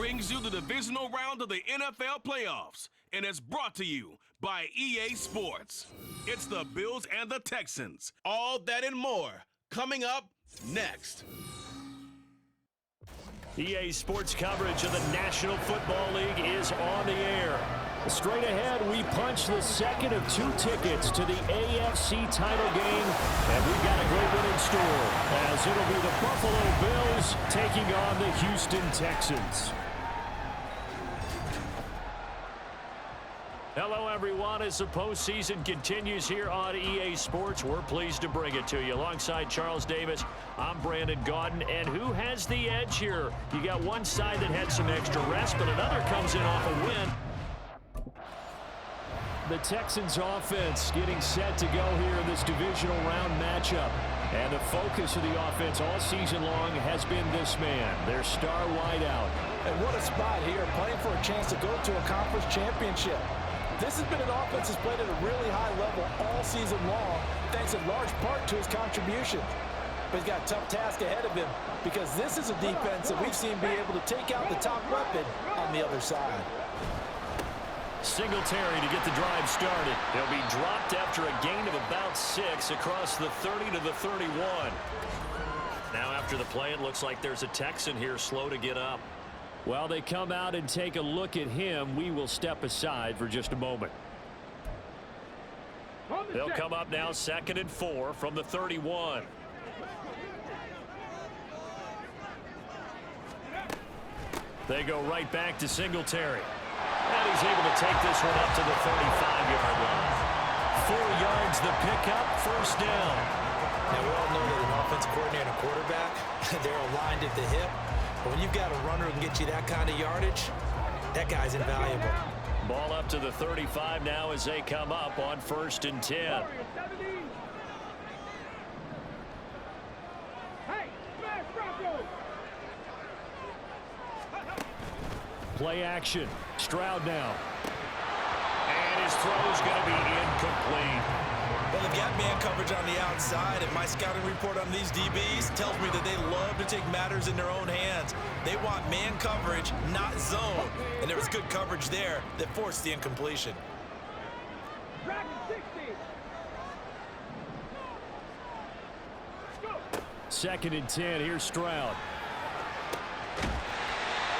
brings you the divisional round of the NFL playoffs, and it's brought to you by EA Sports. It's the Bills and the Texans. All that and more coming up next. EA Sports coverage of the National Football League is on the air. Straight ahead, we punch the second of 2 tickets to the AFC title game, and we've got a great one in store, as it'll be the Buffalo Bills taking on the Houston Texans. Hello, everyone. As the postseason continues here on EA Sports, we're pleased to bring it to you. Alongside Charles Davis, I'm Brandon Gaudin. And who has the edge here? You got one side that had some extra rest, but another comes in off a win. The Texans offense getting set to go here in this divisional round matchup. And the focus of the offense all season long has been this man, their star wideout. And what a spot here, playing for a chance to go to a conference championship. This has been an offense that's played at a really high level all season long, thanks in large part to his contributions. But he's got a tough task ahead of him, because this is a defense that we've seen be able to take out the top weapon on the other side. Singletary to get the drive started. He'll be dropped after a gain of about 6 across the 30 to the 31. Now after the play, it looks like there's a Texan here slow to get up. While they come out and take a look at him, we will step aside for just a moment. They'll come up now 2nd and 4 from the 31. They go right back to Singletary. And he's able to take this one up to the 35-yard line. 4 yards the pickup, first down. Now, we all know that an offensive coordinator and a quarterback, they're aligned at the hip. But when you've got a runner who can get you that kind of yardage, that guy's invaluable. Ball up to the 35 now as they come up on 1st and 10. Play action. Stroud now. And his throw's going to be incomplete. Well, they've got man coverage on the outside, and my scouting report on these DBs tells me that they love to take matters in their own hands. They want man coverage, not zone. And there was good coverage there that forced the incompletion. 2nd and 10. Here's Stroud.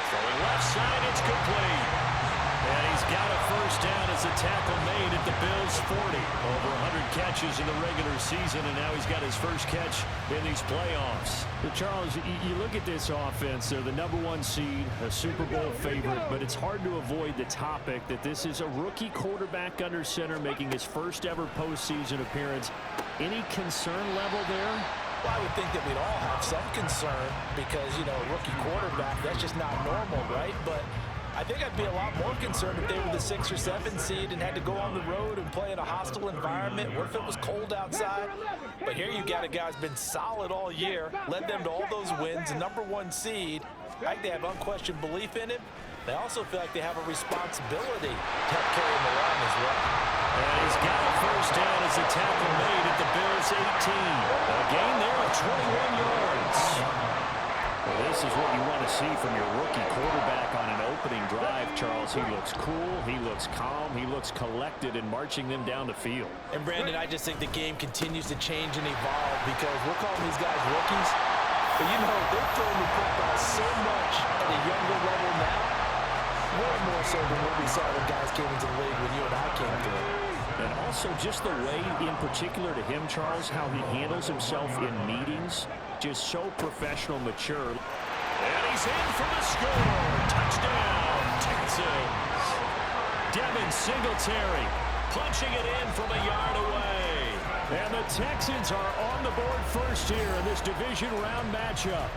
Throwing left side, it's complete. And he's got a first down as a tackle made at the Bills' 40. Over 100 catches in the regular season, and now he's got his first catch in these playoffs. But Charles, you look at this offense, they're the #1 seed, a Super Bowl favorite, but it's hard to avoid the topic that this is a rookie quarterback under center making his first ever postseason appearance. Any concern level there? Well, I would think that we'd all have some concern because, you know, a rookie quarterback, that's just not normal, right? But I think I'd be a lot more concerned if they were the 6 or 7 seed and had to go on the road and play in a hostile environment. What if it was cold outside? But here you got a guy who's been solid all year, led them to all those wins, a #1 seed. I think they have unquestioned belief in him. They also feel like they have a responsibility to help carry him along as well. And he's got a first down as a tackle made at the Bills' 18. A gain there of 21 yards. Well, this is what you want to see from your rookie quarterback on an opening drive, Charles. He looks cool, he looks calm, he looks collected in marching them down the field. And, Brandon, I just think the game continues to change and evolve because we're calling these guys rookies. But, you know, they're throwing the football so much at a younger level now, way more so than what we saw when guys came into the league when you and I came through. And also just the way, in particular to him, Charles, how he handles himself in meetings, just so professional, mature. And he's in for the score. Touchdown, Texans. Devin Singletary punching it in from a yard away. And the Texans are on the board first here in this division round matchup.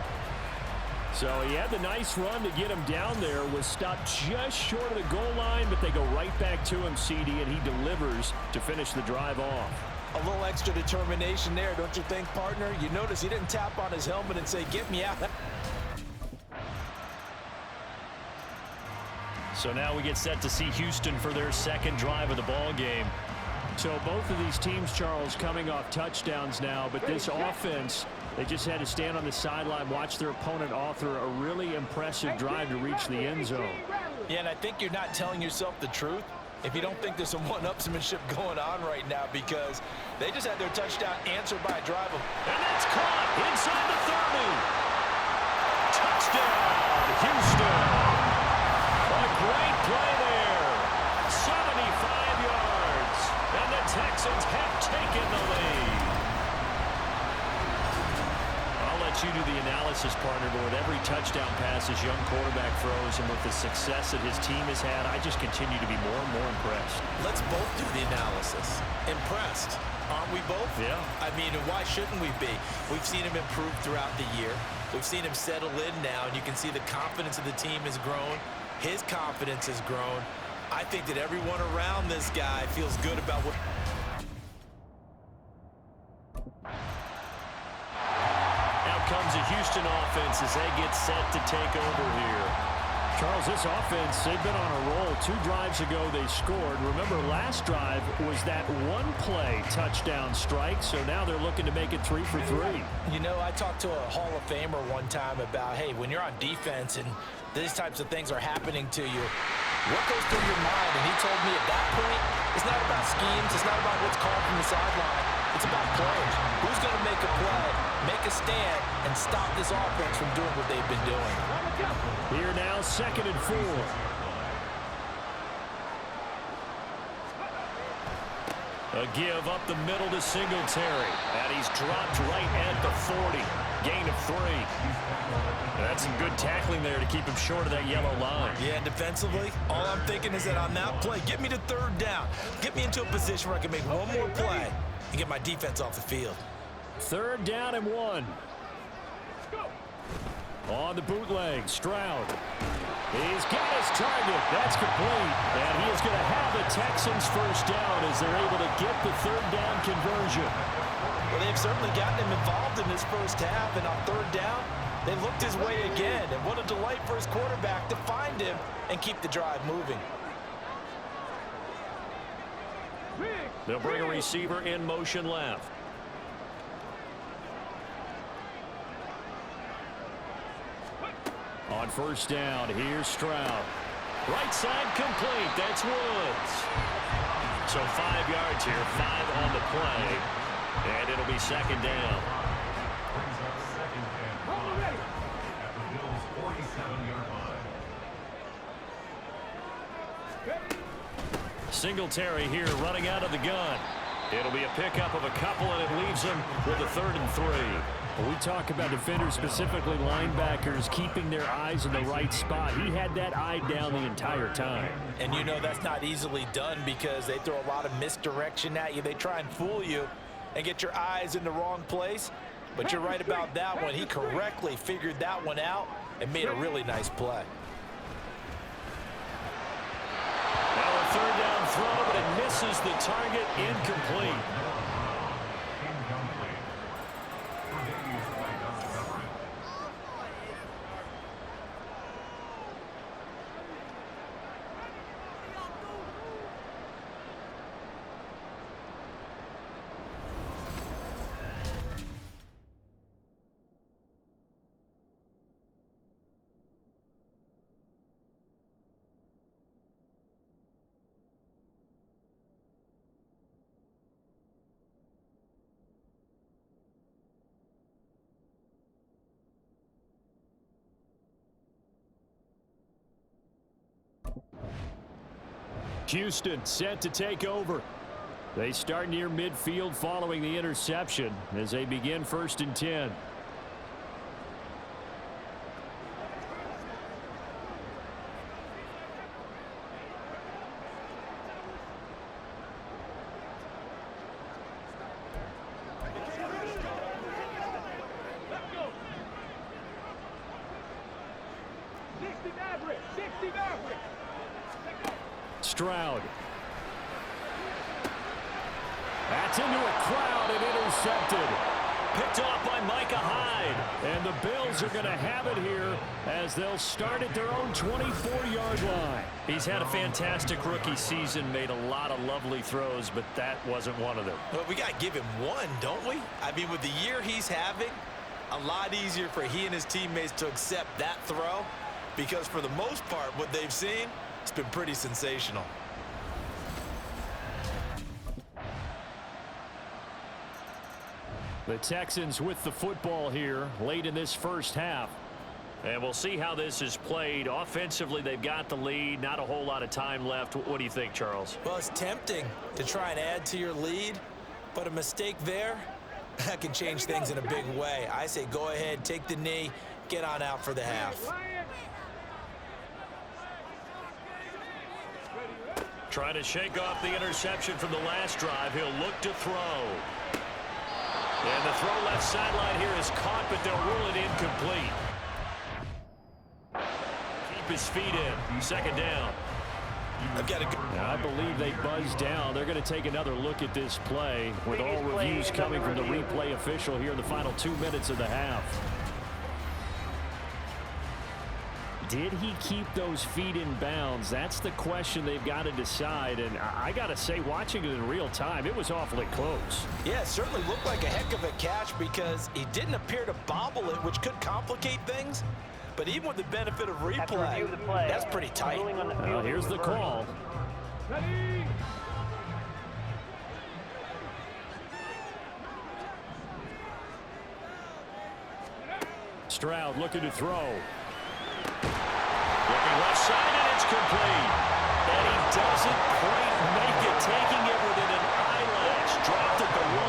So he had the nice run to get him down there, was stopped just short of the goal line, but they go right back to him, CD, and he delivers to finish the drive off. A little extra determination there, don't you think, partner? You notice he didn't tap on his helmet and say, "Get me out." So now we get set to see Houston for their second drive of the ball game. So both of these teams, Charles, coming off touchdowns now, but this offense They just had to stand on the sideline, watch their opponent author a really impressive drive to reach the end zone. Yeah, and I think you're not telling yourself the truth if you don't think there's some one-upsmanship going on right now, because they just had their touchdown answered by a drive. And that's caught inside the 30. Touchdown, Houston. A great play there. 75 yards. And the Texans have taken the lead. I'll let you do the analysis, partner, but with every touchdown pass his young quarterback throws and with the success that his team has had, I just continue to be more and more impressed. Let's both do the analysis. Impressed. Aren't we both? Yeah. I mean, why shouldn't we be? We've seen him improve throughout the year. We've seen him settle in now, and you can see the confidence of the team has grown. His confidence has grown. I think that everyone around this guy feels good about what... Out comes a Houston offense as they get set to take over here. Charles, this offense, they've been on a roll. 2 drives ago, they scored. Remember, last drive was that one-play touchdown strike, so now they're looking to make it 3 for 3. You know, I talked to a Hall of Famer one time about, hey, when you're on defense and these types of things are happening to you, what goes through your mind? And he told me at that point, it's not about schemes, it's not about what's called from the sideline. It's about players. Who's going to make a play, make a stand, and stop this offense from doing what they've been doing? Here now, 2nd and 4. A give up the middle to Singletary. And he's dropped right at the 40. Gain of 3. That's some good tackling there to keep him short of that yellow line. Yeah, and defensively, all I'm thinking is that on that play, get me to 3rd down. Get me into a position where I can make one more play and get my defense off the field. 3rd down and 1. On the bootleg, Stroud. He's got his target. That's complete. And he is going to have the Texans 1st down as they're able to get the 3rd down conversion. Well, they've certainly gotten him involved in this 1st half, and on 3rd down, they looked his way again. And what a delight for his quarterback to find him and keep the drive moving. They'll bring a receiver in motion left. On 1st down, here's Stroud. Right side complete. That's Woods. So 5 yards here, 5 on the play. And it'll be 2nd down. Singletary here running out of the gun. It'll be a pickup of a couple, and it leaves him with a 3rd and 3. We talk about defenders, specifically linebackers, keeping their eyes in the right spot. He had that eye down the entire time. And you know that's not easily done because they throw a lot of misdirection at you. They try and fool you and get your eyes in the wrong place. But you're right about that one. He correctly figured that one out and made a really nice play. Now a 3rd down throw, but it misses the target, incomplete. Houston set to take over. They start near midfield following the interception as they begin 1st and 10. Stroud. That's into a crowd and intercepted. Picked off by Micah Hyde. And the Bills are going to have it here as they'll start at their own 24-yard line. He's had a fantastic rookie season, made a lot of lovely throws, but that wasn't one of them. Well, we got to give him one, don't we? I mean, with the year he's having, a lot easier for he and his teammates to accept that throw because for the most part, what they've seen, it's been pretty sensational. The Texans with the football here late in this first half. And we'll see how this is played. Offensively, they've got the lead. Not a whole lot of time left. What do you think, Charles? Well, it's tempting to try and add to your lead, but a mistake there, that can change things in a big way. I say go ahead, take the knee, get on out for the half. Trying to shake off the interception from the last drive. He'll look to throw. And the throw left sideline here is caught, but they'll rule it incomplete. Keep his feet in. Second down. I've got to go. I believe they buzzed down. They're going to take another look at this play with all reviews coming from the replay official here in the final 2 minutes of the half. Did he keep those feet in bounds? That's the question they've got to decide. And I got to say, watching it in real time, it was awfully close. Yeah, it certainly looked like a heck of a catch because he didn't appear to bobble it, which could complicate things. But even with the benefit of replay, that's pretty tight. Well, here's the call. Stroud looking to throw. Looking left side, and it's complete. And he doesn't quite make it, taking it within an eyelash. Dropped at the 1.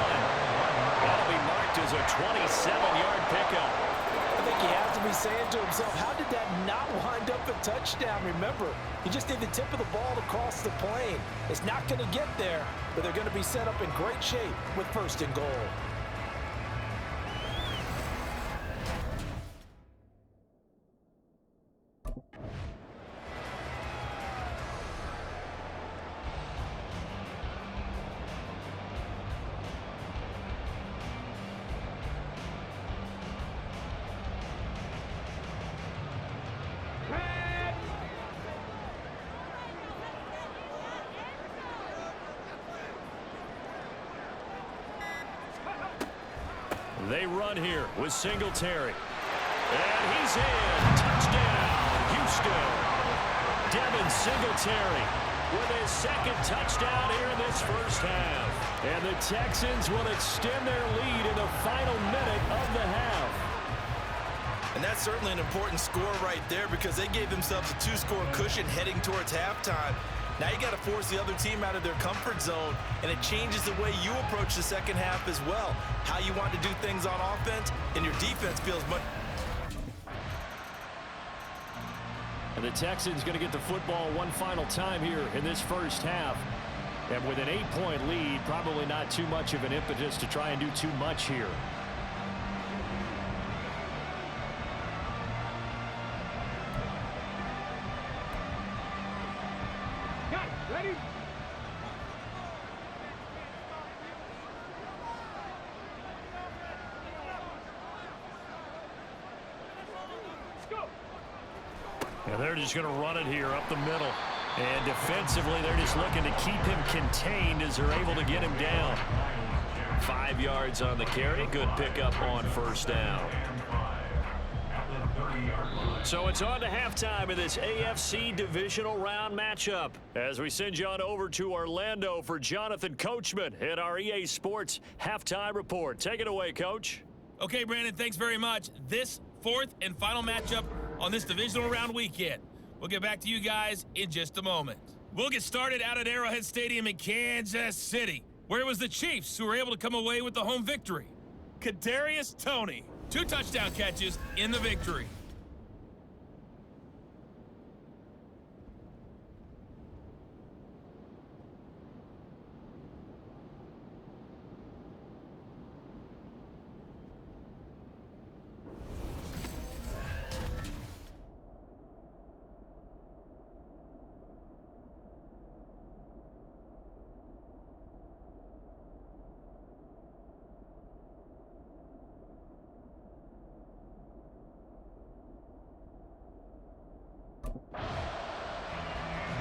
That'll be marked as a 27-yard pickup. I think he has to be saying to himself, how did that not wind up a touchdown? Remember, you just need the tip of the ball to cross the plane. It's not going to get there, but they're going to be set up in great shape with first and goal. They run here with Singletary. And he's in. Touchdown, Houston. Devin Singletary with his second touchdown here in this first half. And the Texans will extend their lead in the final minute of the half. And that's certainly an important score right there because they gave themselves a 2-score cushion heading towards halftime. Now you got to force the other team out of their comfort zone, and it changes the way you approach the second half as well. How you want to do things on offense, and your defense feels much. And the Texans going to get the football one final time here in this first half. And with an 8-point lead, probably not too much of an impetus to try and do too much here. Ready? And they're just going to run it here up the middle. And defensively, they're just looking to keep him contained as they're able to get him down. 5 yards on the carry. Good pickup on first down. So it's on to halftime of this AFC Divisional Round matchup as we send you on over to Orlando for Jonathan Coachman at our EA Sports Halftime Report. Take it away, Coach. Okay, Brandon, thanks very much. This fourth and final matchup on this Divisional Round weekend. We'll get back to you guys in just a moment. We'll get started out at Arrowhead Stadium in Kansas City, where it was the Chiefs who were able to come away with the home victory. Kadarius Toney, 2 touchdown catches in the victory.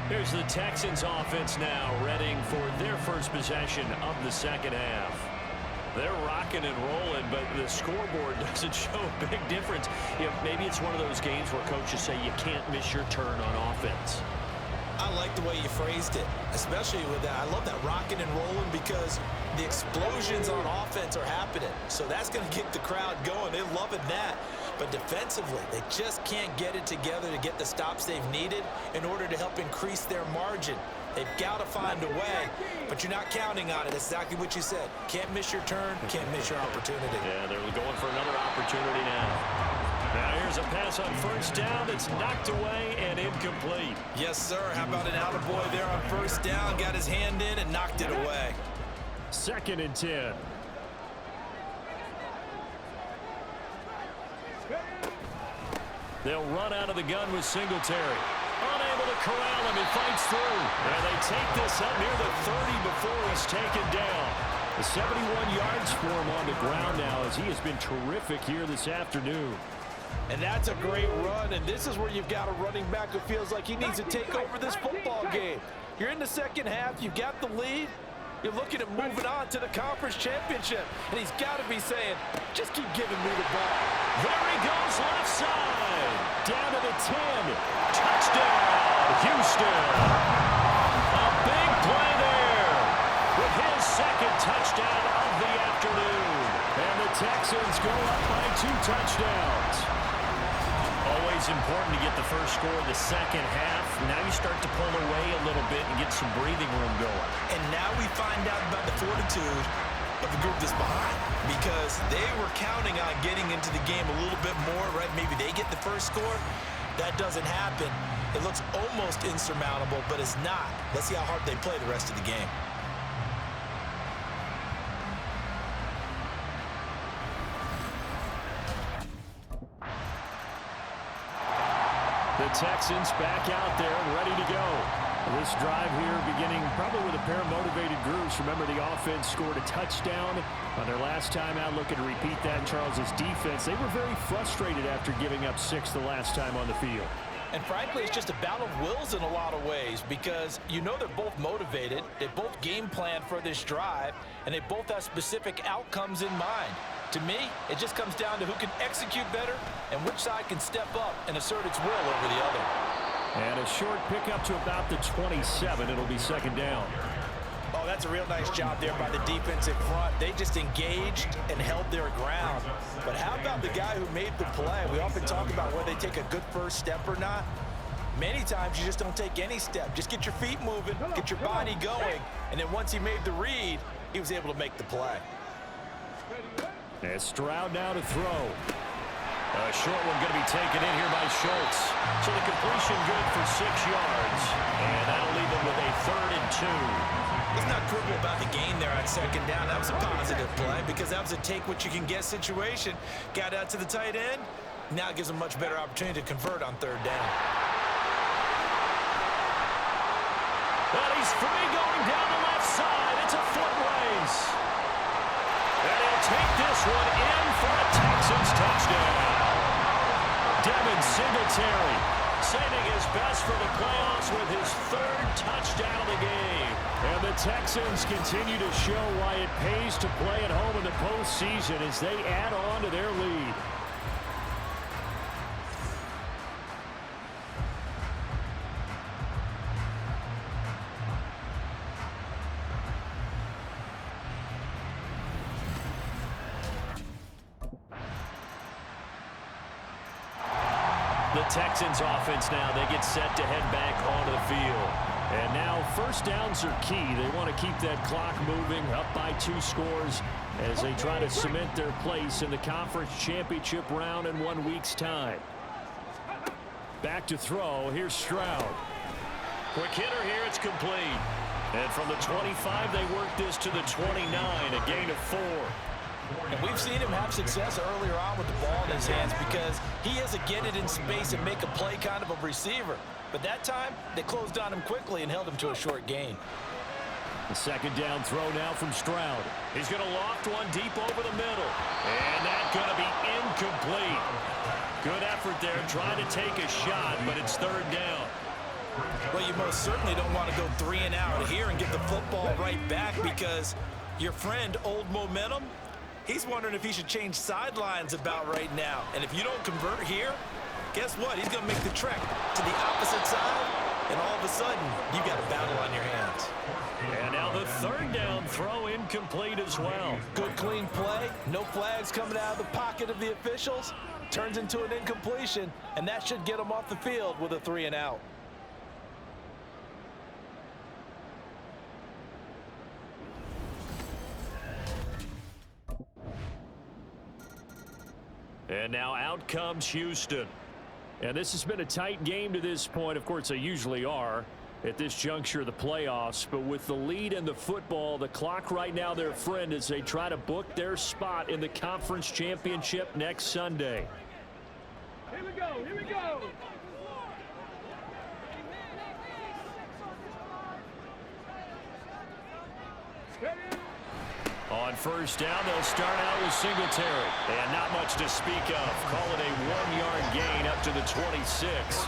Here's the Texans offense now, readying for their first possession of the second half. They're rocking and rolling, but the scoreboard doesn't show a big difference. Maybe it's one of those games where coaches say you can't miss your turn on offense. I like the way you phrased it, especially with that. I love that rocking and rolling because the explosions on offense are happening. So that's going to get the crowd going. They're loving that. But defensively, they just can't get it together to get the stops they've needed in order to help increase their margin. They've got to find a way, but you're not counting on it. That's exactly what you said. Can't miss your turn, can't miss your opportunity. Yeah, they're going for another opportunity now. Now here's a pass on first down that's knocked away and incomplete. Yes, sir. How about an attaboy there on first down? Got his hand in and knocked it away. 2nd and 10. They'll run out of the gun with Singletary. Unable to corral him. He fights through. And they take this up near the 30 before he's taken down. The 71 yards for him on the ground now as he has been terrific here this afternoon. And that's a great run, and this is where you've got a running back who feels like he needs to take over this football game. You're in the second half. You've got the lead. You're looking at moving on to the conference championship, and he's got to be saying, just keep giving me the ball. There he goes left side. Down to the 10. Touchdown, Houston. A big play there with his 2nd touchdown of the afternoon. And the Texans go up by 2 touchdowns. Always important to get the first score of the second half. Now you start to pull away a little bit and get some breathing room going. And now we find out about the fortitude of the group that's behind, because they were counting on getting into the game a little bit more, right? Maybe they get the first score. That doesn't happen. It looks almost insurmountable, but it's not. Let's see how hard they play the rest of the game. The Texans back out there, ready to go. This drive here beginning probably with a pair of motivated groups. Remember, the offense scored a touchdown on their last time out. Looking to repeat that in Charles's defense. They were very frustrated after giving up 6 the last time on the field. And frankly, it's just a battle of wills in a lot of ways, because you know they're both motivated, they both game plan for this drive, and they both have specific outcomes in mind. To me, it just comes down to who can execute better and which side can step up and assert its will over the other. And a short pickup to about the 27. It'll be 2nd down. Oh, that's a real nice job there by the defensive front. They just engaged and held their ground. But how about the guy who made the play? We often talk about whether they take a good first step or not. Many times you just don't take any step. Just get your feet moving, get your body going, and then once he made the read, he was able to make the play. And Stroud now to throw. A short one going to be taken in here by Schultz. So the completion good for 6 yards. And that'll leave them with a 3rd and 2. Let's not quibble about the gain there on 2nd down. That was a positive play because that was a take-what-you-can-get situation. Got out to the tight end. Now it gives them a much better opportunity to convert on 3rd down. And he's free going down the left side. It's a foot race. And he'll take this one in for a Texans touchdown. Devin Singletary saving his best for the playoffs with his 3rd touchdown of the game. And the Texans continue to show why it pays to play at home in the postseason as they add on to their lead. The Texans offense now, they get set to head back onto the field. And now 1st downs are key. They want to keep that clock moving up by 2 scores as they try to cement their place in the conference championship round in 1 week's time. Back to throw. Here's Stroud. Quick hitter here. It's complete. And from the 25, they work this to the 29, a gain of 4. And we've seen him have success earlier on with the ball in his hands because he has to get it in space and make a play kind of a receiver. But that time, they closed on him quickly and held him to a short gain. The 2nd down throw now from Stroud. He's going to loft one deep over the middle. And that's going to be incomplete. Good effort there trying to take a shot, but it's 3rd down. Well, you most certainly don't want to go 3 and out here and get the football right back because your friend, Old Momentum, He's wondering if he should change sidelines about right now. And if you don't convert here, guess what? He's going to make the trek to the opposite side, and all of a sudden, you got a battle on your hands. And now the third down throw incomplete as well. Good clean play. No flags coming out of the pocket of the officials. Turns into an incompletion, and that should get him off the field with a 3-and-out. And now out comes Houston. And this has been a tight game to this point. Of course, they usually are at this juncture of the playoffs. But with the lead in the football, the clock right now their friend as they try to book their spot in the conference championship next Sunday. Here we go, here we go. On first down, they'll start out with Singletary. And not much to speak of. Call it a 1-yard gain up to the 26.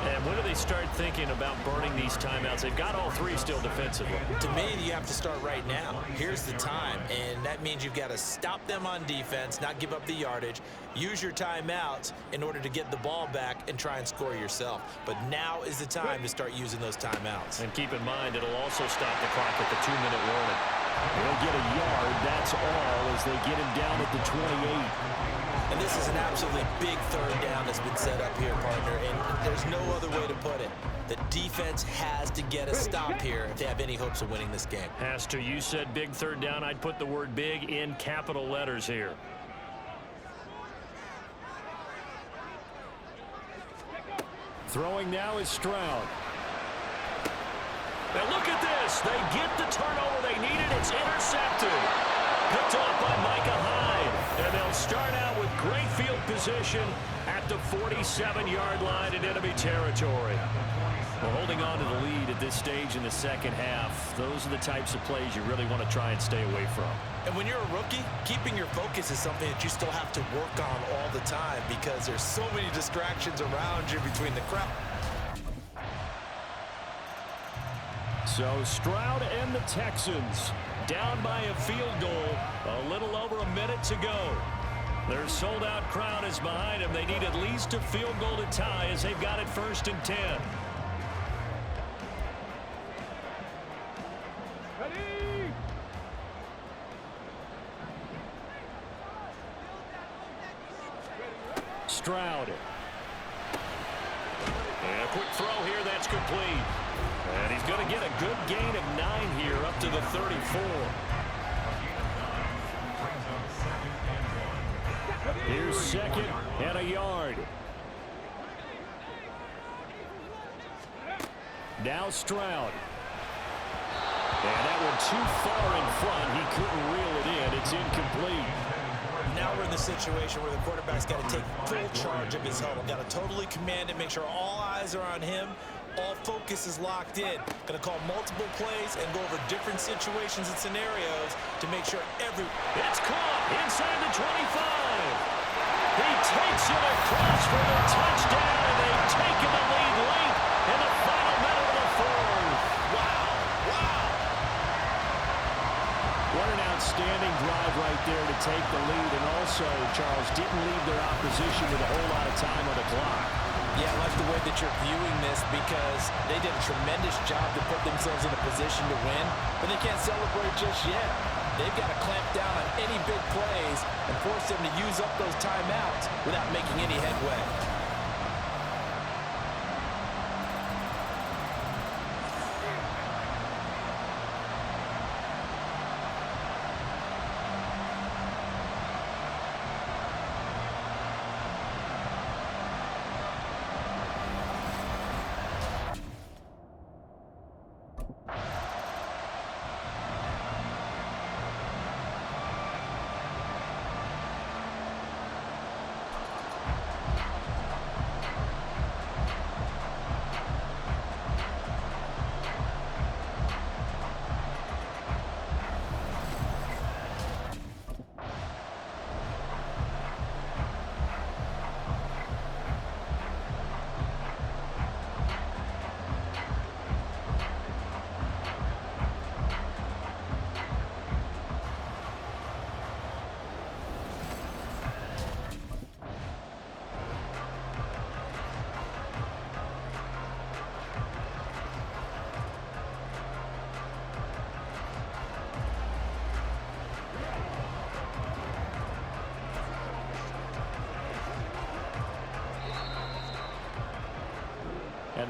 And when do they start thinking about burning these timeouts? They've got all three still defensively. To me, you have to start right now. Here's the time, and that means you've got to stop them on defense, not give up the yardage, use your timeouts in order to get the ball back and try and score yourself. But now is the time to start using those timeouts. And keep in mind, it'll also stop the clock at the 2-minute warning. They'll get a yard, that's all, as they get him down at the 28. And this is an absolutely big third down that's been set up here, partner, and there's no other way to put it. The defense has to get a stop here if they have any hopes of winning this game. Has to. You said big third down. I'd put the word big in capital letters here. Throwing now is Stroud. Now look at this. They get the turnover they needed. It's intercepted. Picked off by Micah Hyde. And they'll start out with great field position at the 47-yard line in enemy territory. We're holding on to the lead at this stage in the second half. Those are the types of plays you really want to try and stay away from. And when you're a rookie, keeping your focus is something that you still have to work on all the time because there's so many distractions around you between the crowd. So Stroud and the Texans down by a field goal, a little over a minute to go. Their sold-out crowd is behind them. They need at least a field goal to tie as they've got it 1st and 10. Ready? Stroud. And a quick throw here, that's complete. And he's going to get a good gain of 9 here up to the 34. Here's 2nd and a yard. Now Stroud. And that one too far in front. He couldn't reel it in. It's incomplete. Now we're in the situation where the quarterback's got to take full charge of his huddle. Got to totally command it, make sure all eyes are on him. All focus is locked in. Going to call multiple plays and go over different situations and scenarios to make sure every... It's caught inside the 25. He takes it across for the touchdown, and they've taken the lead late in the final minute of the fourth. Wow. Wow. What an outstanding drive right there to take the lead, and also, Charles, didn't leave their opposition with a whole lot of time on the clock. Yeah, I like the way that you're viewing this because they did a tremendous job to put themselves in a position to win, but they can't celebrate just yet. They've got to clamp down on any big plays and force them to use up those timeouts without making any headway.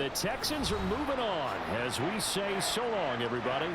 the Texans are moving on as we say so long, everybody.